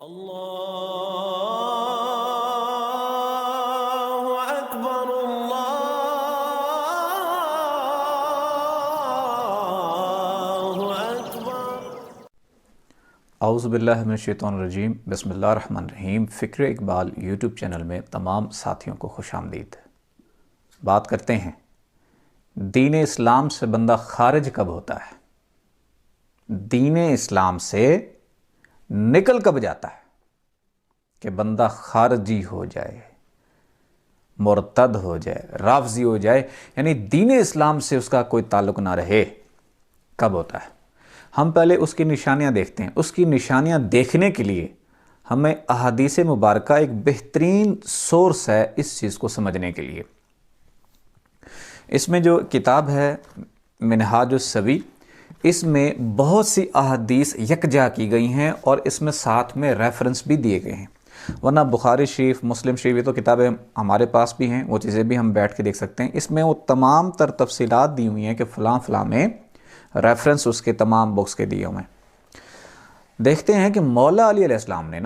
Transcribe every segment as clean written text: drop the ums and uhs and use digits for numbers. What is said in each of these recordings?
اللہ اکبر اللہ اکبر۔ اعوذ باللہ من الشیطان الرجیم، بسم اللہ الرحمن الرحیم۔ فکر اقبال یوٹیوب چینل میں تمام ساتھیوں کو خوش آمدید۔ بات کرتے ہیں دین اسلام سے بندہ خارج کب ہوتا ہے، دین اسلام سے نکل کب جاتا ہے کہ بندہ خارجی ہو جائے، مرتد ہو جائے، رافضی ہو جائے، یعنی دین اسلام سے اس کا کوئی تعلق نہ رہے، کب ہوتا ہے؟ ہم پہلے اس کی نشانیاں دیکھتے ہیں۔ اس کی نشانیاں دیکھنے کے لیے ہمیں احادیث مبارکہ ایک بہترین سورس ہے اس چیز کو سمجھنے کے لیے۔ اس میں جو کتاب ہے منہاج السوی، اس میں بہت سی احادیث یکجا کی گئی ہیں اور اس میں ساتھ میں ریفرنس بھی دیے گئے ہیں، ورنہ بخاری شریف، مسلم شریف، یہ تو کتابیں ہمارے پاس بھی ہیں، وہ چیزیں بھی ہم بیٹھ کے دیکھ سکتے ہیں۔ اس میں وہ تمام تر تفصیلات دی ہوئی ہیں کہ فلاں فلاں میں ریفرنس اس کے تمام بکس کے دیے ہوئے ہیں۔ دیکھتے ہیں کہ مولا علی علیہ السلام نے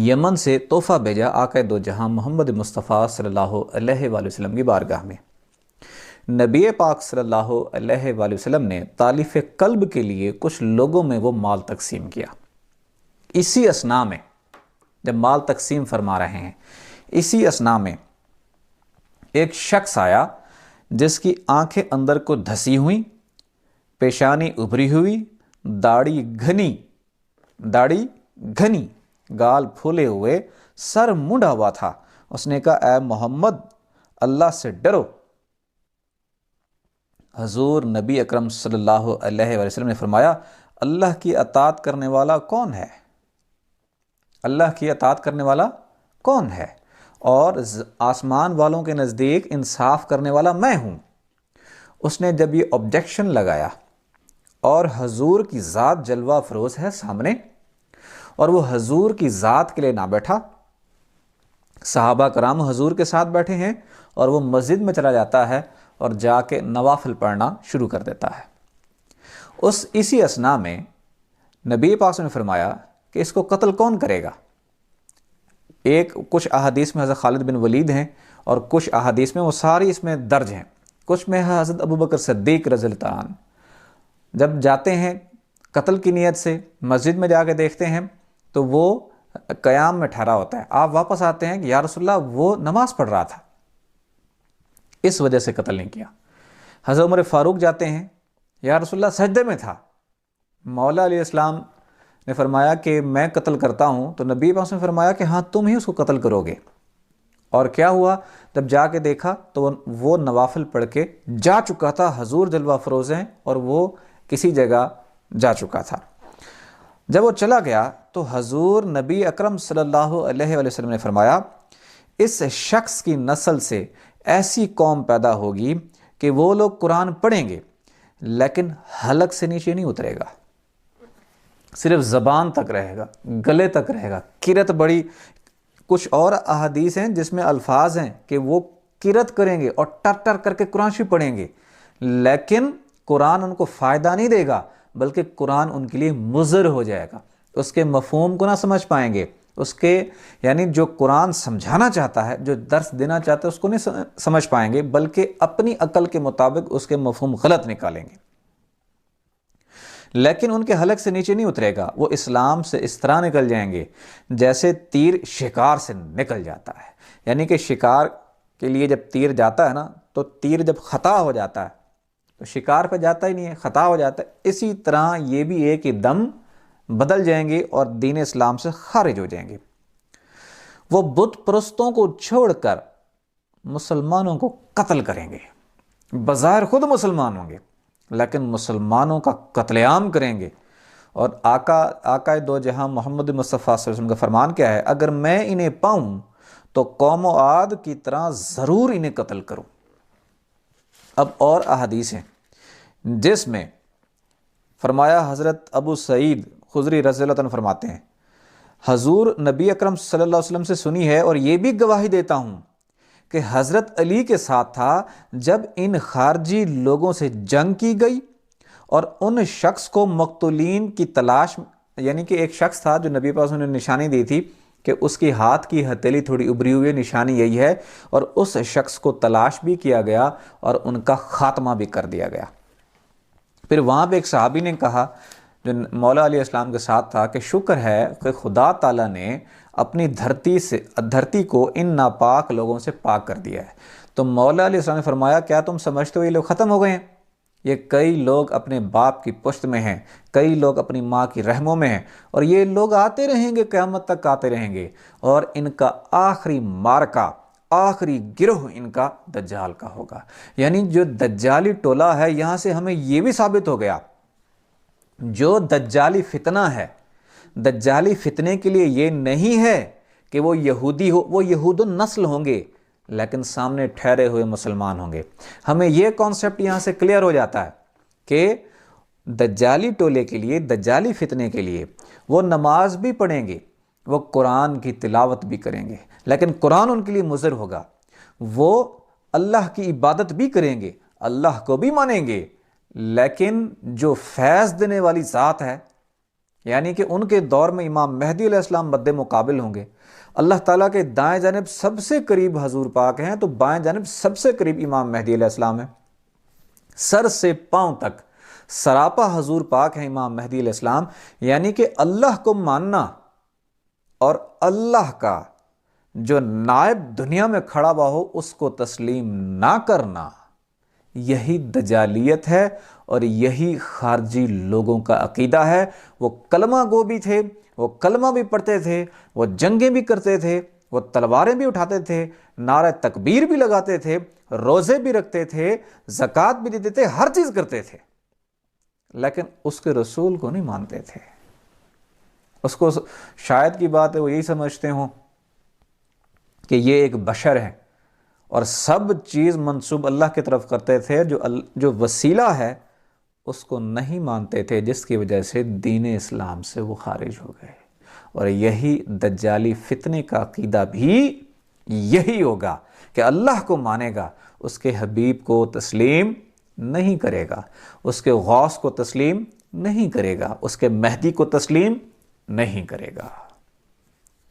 یمن سے تحفہ بھیجا آقا دو جہاں محمد مصطفیٰ صلی اللہ علیہ وآلہ وسلم کی بارگاہ میں۔ نبی پاک صلی اللہ علیہ وآلہ وسلم نے تالیف قلب کے لیے کچھ لوگوں میں وہ مال تقسیم کیا۔ اسی اثناء میں جب مال تقسیم فرما رہے ہیں، اسی اثناء میں ایک شخص آیا جس کی آنکھیں اندر کو دھسی ہوئی، پیشانی ابھری ہوئی، داڑھی گھنی، گال پھولے ہوئے، سر منڈا ہوا تھا۔ اس نے کہا، اے محمد، اللہ سے ڈرو۔ حضور نبی اکرم صلی اللہ علیہ وآلہ وسلم نے فرمایا، اللہ کی اطاعت کرنے والا کون ہے؟ اللہ کی اطاعت کرنے والا کون ہے؟ اور آسمان والوں کے نزدیک انصاف کرنے والا میں ہوں۔ اس نے جب یہ آبجیکشن لگایا، اور حضور کی ذات جلوہ افروز ہے سامنے، اور وہ حضور کی ذات کے لیے نہ بیٹھا، صحابہ کرام حضور کے ساتھ بیٹھے ہیں، اور وہ مسجد میں چلا جاتا ہے اور جا کے نوافل پڑھنا شروع کر دیتا ہے۔ اسی اثناء میں نبی پاک نے فرمایا کہ اس کو قتل کون کرے گا؟ کچھ احادیث میں حضرت خالد بن ولید ہیں، اور کچھ احادیث میں وہ ساری اس میں درج ہیں، کچھ میں حضرت ابوبکر صدیق رضی اللہ عنہ۔ جب جاتے ہیں قتل کی نیت سے، مسجد میں جا کے دیکھتے ہیں تو وہ قیام میں ٹھہرا ہوتا ہے۔ آپ واپس آتے ہیں کہ یا رسول اللہ، وہ نماز پڑھ رہا تھا، اس وجہ سے قتل نہیں کیا۔ حضرت عمر فاروق جاتے ہیں، یا رسول اللہ سجدے میں تھا۔ مولا علیہ السلام نے فرمایا کہ میں قتل کرتا ہوں، تو نبی پاک نے فرمایا کہ ہاں تم ہی اس کو قتل کرو گے۔ اور کیا ہوا؟ جب جا کے دیکھا تو وہ نوافل پڑھ کے جا چکا تھا، حضور جلوہ افروز ہیں، اور وہ کسی جگہ جا چکا تھا۔ جب وہ چلا گیا تو حضور نبی اکرم صلی اللہ علیہ وآلہ وسلم نے فرمایا، اس شخص کی نسل سے ایسی قوم پیدا ہوگی کہ وہ لوگ قرآن پڑھیں گے لیکن حلق سے نیچے نہیں اترے گا، صرف زبان تک رہے گا، گلے تک رہے گا، کرت بڑی۔ کچھ اور احادیث ہیں جس میں الفاظ ہیں کہ وہ کرت کریں گے اور ٹر ٹر کر کے قرآن شریف پڑھیں گے، لیکن قرآن ان کو فائدہ نہیں دے گا، بلکہ قرآن ان کے لیے مضر ہو جائے گا۔ اس کے مفہوم کو نہ سمجھ پائیں گے، یعنی جو قرآن سمجھانا چاہتا ہے، جو درس دینا چاہتا ہے، اس کو نہیں سمجھ پائیں گے، بلکہ اپنی عقل کے مطابق اس کے مفہوم غلط نکالیں گے۔ لیکن ان کے حلق سے نیچے نہیں اترے گا، وہ اسلام سے اس طرح نکل جائیں گے جیسے تیر شکار سے نکل جاتا ہے۔ یعنی کہ شکار کے لیے جب تیر جاتا ہے نا، تو تیر جب خطا ہو جاتا ہے تو شکار پہ جاتا ہی نہیں ہے، خطا ہو جاتا ہے۔ اسی طرح یہ بھی ایک ہی دم بدل جائیں گے اور دین اسلام سے خارج ہو جائیں گے۔ وہ بت پرستوں کو چھوڑ کر مسلمانوں کو قتل کریں گے، بظاہر خود مسلمان ہوں گے لیکن مسلمانوں کا قتل عام کریں گے۔ اور آقا دو جہاں محمد مصطفیٰ صلی اللہ علیہ وسلم کا فرمان کیا ہے؟ اگر میں انہیں پاؤں تو قوم و عاد کی طرح ضرور انہیں قتل کروں۔ اب اور احادیث ہیں جس میں فرمایا، حضرت ابو سعید خدری رضی اللہ عنہ فرماتے ہیں، حضور نبی اکرم صلی اللہ علیہ وسلم سے سنی ہے اور یہ بھی گواہی دیتا ہوں کہ حضرت علی کے ساتھ تھا جب ان خارجی لوگوں سے جنگ کی گئی اور ان شخص کو مقتولین کی تلاش یعنی کہ ایک شخص تھا جو نبی پاک نے نشانی دی تھی کہ اس کی ہاتھ کی ہتھیلی تھوڑی ابری ہوئی ہے، نشانی یہی ہے، اور اس شخص کو تلاش بھی کیا گیا اور ان کا خاتمہ بھی کر دیا گیا۔ پھر وہاں پہ ایک صحابی نے کہا جو مولا علیہ السلام کے ساتھ تھا کہ شکر ہے کہ خدا تعالیٰ نے اپنی دھرتی کو ان ناپاک لوگوں سے پاک کر دیا ہے۔ تو مولا علیہ السلام نے فرمایا کیا تم سمجھتے ہو یہ لوگ ختم ہو گئے ہیں؟ یہ کئی لوگ اپنے باپ کی پشت میں ہیں، کئی لوگ اپنی ماں کی رحموں میں ہیں، اور یہ لوگ آتے رہیں گے، قیامت تک آتے رہیں گے، اور ان کا آخری مارکہ، آخری گروہ ان کا دجال کا ہوگا۔ یعنی جو دجالی ٹولہ ہے، یہاں سے ہمیں یہ بھی ثابت ہو گیا جو دجالی فتنہ ہے، دجالی فتنے کے لیے یہ نہیں ہے کہ وہ یہودی ہو، وہ یہود النسل ہوں گے لیکن سامنے ٹھہرے ہوئے مسلمان ہوں گے۔ ہمیں یہ کانسیپٹ یہاں سے کلیئر ہو جاتا ہے کہ دجالی ٹولے کے لیے، دجالی فتنے کے لیے وہ نماز بھی پڑھیں گے، وہ قرآن کی تلاوت بھی کریں گے، لیکن قرآن ان کے لیے مضر ہوگا۔ وہ اللہ کی عبادت بھی کریں گے، اللہ کو بھی مانیں گے، لیکن جو فیض دینے والی ذات ہے، یعنی کہ ان کے دور میں امام مہدی علیہ السلام مد مقابل ہوں گے۔ اللہ تعالیٰ کے دائیں جانب سب سے قریب حضور پاک ہیں، تو بائیں جانب سب سے قریب امام مہدی علیہ السلام ہیں۔ سر سے پاؤں تک سراپا حضور پاک ہیں امام مہدی علیہ السلام۔ یعنی کہ اللہ کو ماننا اور اللہ کا جو نائب دنیا میں کھڑا ہوا ہو اس کو تسلیم نہ کرنا، یہی دجالیت ہے اور یہی خارجی لوگوں کا عقیدہ ہے۔ وہ کلمہ گو بھی تھے، وہ کلمہ بھی پڑھتے تھے، وہ جنگیں بھی کرتے تھے، وہ تلواریں بھی اٹھاتے تھے، نعرہ تکبیر بھی لگاتے تھے، روزے بھی رکھتے تھے، زکوٰۃ بھی دیتے تھے، ہر چیز کرتے تھے، لیکن اس کے رسول کو نہیں مانتے تھے۔ اس کو شاید کی بات ہے وہ یہی سمجھتے ہوں کہ یہ ایک بشر ہے، اور سب چیز منسوب اللہ کی طرف کرتے تھے، جو وسیلہ ہے اس کو نہیں مانتے تھے، جس کی وجہ سے دین اسلام سے وہ خارج ہو گئے۔ اور یہی دجالی فتنے کا عقیدہ بھی یہی ہوگا کہ اللہ کو مانے گا، اس کے حبیب کو تسلیم نہیں کرے گا، اس کے غوث کو تسلیم نہیں کرے گا، اس کے مہدی کو تسلیم نہیں کرے گا۔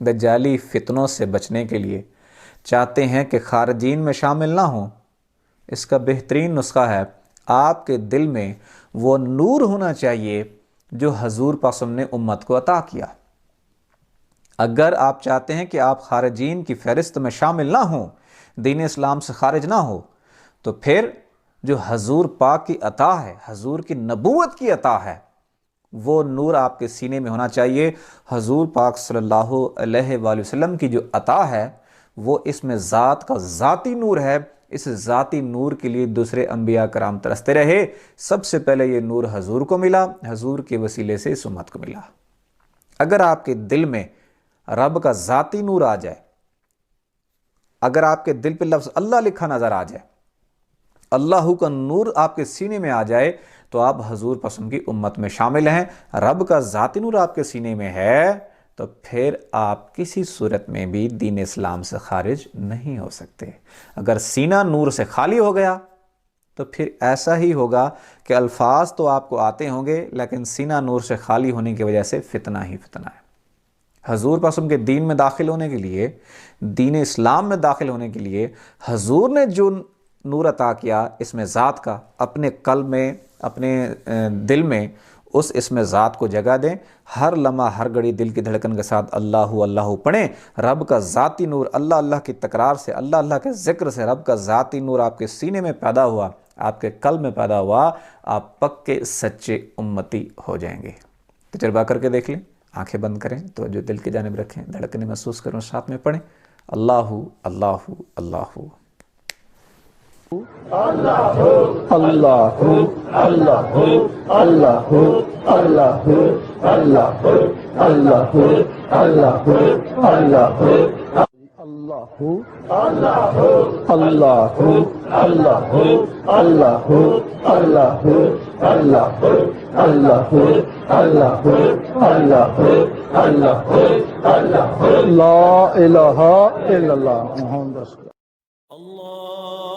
دجالی فتنوں سے بچنے کے لیے چاہتے ہیں کہ خارجین میں شامل نہ ہوں، اس کا بہترین نسخہ ہے آپ کے دل میں وہ نور ہونا چاہیے جو حضور پاک نے امت کو عطا کیا۔ اگر آپ چاہتے ہیں کہ آپ خارجین کی فہرست میں شامل نہ ہوں، دین اسلام سے خارج نہ ہو، تو پھر جو حضور پاک کی عطا ہے، حضور کی نبوت کی عطا ہے، وہ نور آپ کے سینے میں ہونا چاہیے۔ حضور پاک صلی اللہ علیہ وآلہ وسلم کی جو عطا ہے وہ اس میں ذات کا ذاتی نور ہے۔ اس ذاتی نور کے لیے دوسرے انبیاء کرام ترستے رہے، سب سے پہلے یہ نور حضور کو ملا، حضور کے وسیلے سے اس امت کو ملا۔ اگر آپ کے دل میں رب کا ذاتی نور آ جائے، اگر آپ کے دل پہ لفظ اللہ لکھا نظر آ جائے، اللہ کا نور آپ کے سینے میں آ جائے، تو آپ حضور پسند کی امت میں شامل ہیں۔ رب کا ذاتی نور آپ کے سینے میں ہے تو پھر آپ کسی صورت میں بھی دین اسلام سے خارج نہیں ہو سکتے۔ اگر سینہ نور سے خالی ہو گیا تو پھر ایسا ہی ہوگا کہ الفاظ تو آپ کو آتے ہوں گے لیکن سینہ نور سے خالی ہونے کی وجہ سے فتنہ ہی فتنہ ہے۔ حضور پسند کے دین میں داخل ہونے کے لیے، دین اسلام میں داخل ہونے کے لیے حضور نے جو نور عطا کیا اسم ذات کا، اپنے قلب میں، اپنے دل میں اس اسم ذات کو جگہ دیں، ہر لمحہ ہر گھڑی دل کی دھڑکن کے ساتھ اللہ اللہ پڑھیں۔ رب کا ذاتی نور اللہ اللہ کی تکرار سے، اللہ اللہ کے ذکر سے رب کا ذاتی نور آپ کے سینے میں پیدا ہوا، آپ کے قلب میں پیدا ہوا، آپ پکے سچے امتی ہو جائیں گے۔ تجربہ کر کے دیکھ لیں، آنکھیں بند کریں، توجہ دل کی جانب رکھیں، دھڑکنیں محسوس کریں، ساتھ میں پڑھیں اللہ اللہ اللہ۔ اللہ اللہ اللہ اللہ اللہ اللہ اللہ اللہ اللہ اللہ اللہ اللہ اللہ اللہ اللہ اللہ اللہ اللہ اللہ لا الہ الا اللہ محمد رسول اللہ۔